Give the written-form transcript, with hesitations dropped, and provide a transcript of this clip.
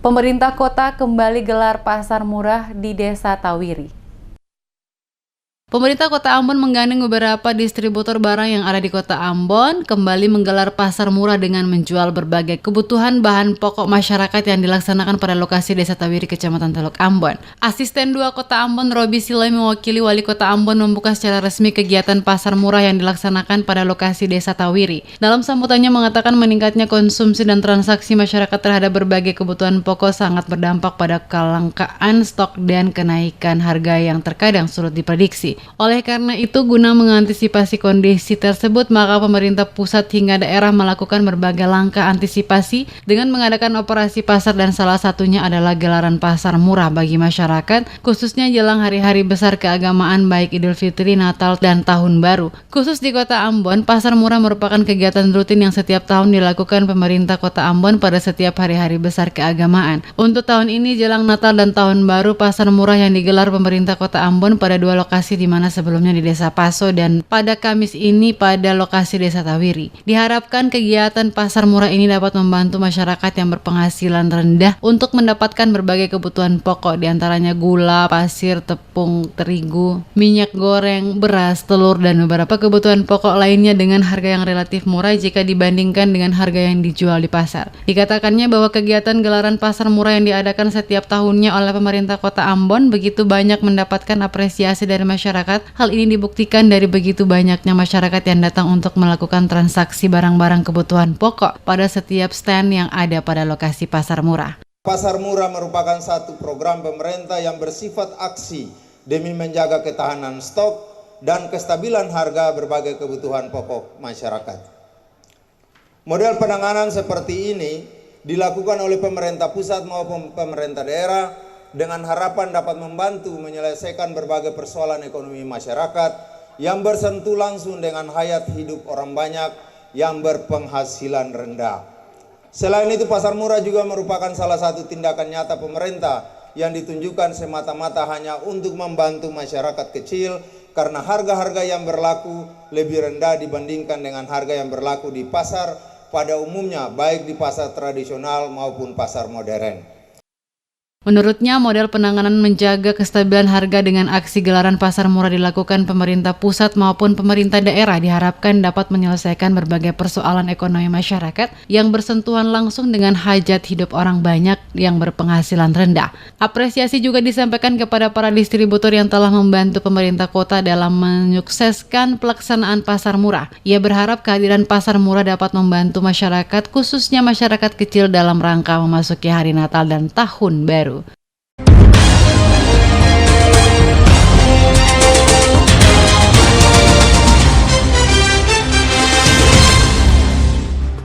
Pemerintah kota kembali gelar pasar murah di Desa Tawiri. Pemerintah Kota Ambon menggandeng beberapa distributor barang yang ada di Kota Ambon kembali menggelar pasar murah dengan menjual berbagai kebutuhan bahan pokok masyarakat yang dilaksanakan pada lokasi Desa Tawiri, Kecamatan Teluk Ambon. Asisten 2 Kota Ambon, Robi Silai, mewakili Wali Kota Ambon membuka secara resmi kegiatan pasar murah yang dilaksanakan pada lokasi Desa Tawiri. Dalam sambutannya mengatakan meningkatnya konsumsi dan transaksi masyarakat terhadap berbagai kebutuhan pokok sangat berdampak pada kelangkaan stok dan kenaikan harga yang terkadang sulit diprediksi. Oleh karena itu, guna mengantisipasi kondisi tersebut, maka pemerintah pusat hingga daerah melakukan berbagai langkah antisipasi dengan mengadakan operasi pasar dan salah satunya adalah gelaran pasar murah bagi masyarakat, khususnya jelang hari-hari besar keagamaan baik Idul Fitri, Natal, dan Tahun Baru. Khusus di Kota Ambon, pasar murah merupakan kegiatan rutin yang setiap tahun dilakukan pemerintah Kota Ambon pada setiap hari-hari besar keagamaan. Untuk tahun ini jelang Natal dan Tahun Baru, pasar murah yang digelar pemerintah Kota Ambon pada 2 lokasi di mana sebelumnya di Desa Paso dan pada Kamis ini pada lokasi Desa Tawiri. Diharapkan kegiatan pasar murah ini dapat membantu masyarakat yang berpenghasilan rendah untuk mendapatkan berbagai kebutuhan pokok diantaranya gula, pasir, tepung, terigu, minyak goreng, beras, telur, dan beberapa kebutuhan pokok lainnya dengan harga yang relatif murah jika dibandingkan dengan harga yang dijual di pasar. Dikatakannya bahwa kegiatan gelaran pasar murah yang diadakan setiap tahunnya oleh pemerintah Kota Ambon begitu banyak mendapatkan apresiasi dari masyarakat. Hal ini dibuktikan dari begitu banyaknya masyarakat yang datang untuk melakukan transaksi barang-barang kebutuhan pokok pada setiap stand yang ada pada lokasi pasar murah. Pasar murah merupakan satu program pemerintah yang bersifat aksi demi menjaga ketahanan stok dan kestabilan harga berbagai kebutuhan pokok masyarakat. Model penanganan seperti ini dilakukan oleh pemerintah pusat maupun pemerintah daerah dengan harapan dapat membantu menyelesaikan berbagai persoalan ekonomi masyarakat yang bersentuh langsung dengan hayat hidup orang banyak yang berpenghasilan rendah. Selain itu, pasar murah juga merupakan salah satu tindakan nyata pemerintah yang ditunjukkan semata-mata hanya untuk membantu masyarakat kecil karena harga-harga yang berlaku lebih rendah dibandingkan dengan harga yang berlaku di pasar pada umumnya, baik di pasar tradisional maupun pasar modern. Menurutnya, model penanganan menjaga kestabilan harga dengan aksi gelaran pasar murah dilakukan pemerintah pusat maupun pemerintah daerah diharapkan dapat menyelesaikan berbagai persoalan ekonomi masyarakat yang bersentuhan langsung dengan hajat hidup orang banyak yang berpenghasilan rendah. Apresiasi juga disampaikan kepada para distributor yang telah membantu pemerintah kota dalam menyukseskan pelaksanaan pasar murah. Ia berharap kehadiran pasar murah dapat membantu masyarakat, khususnya masyarakat kecil dalam rangka memasuki hari Natal dan Tahun Baru.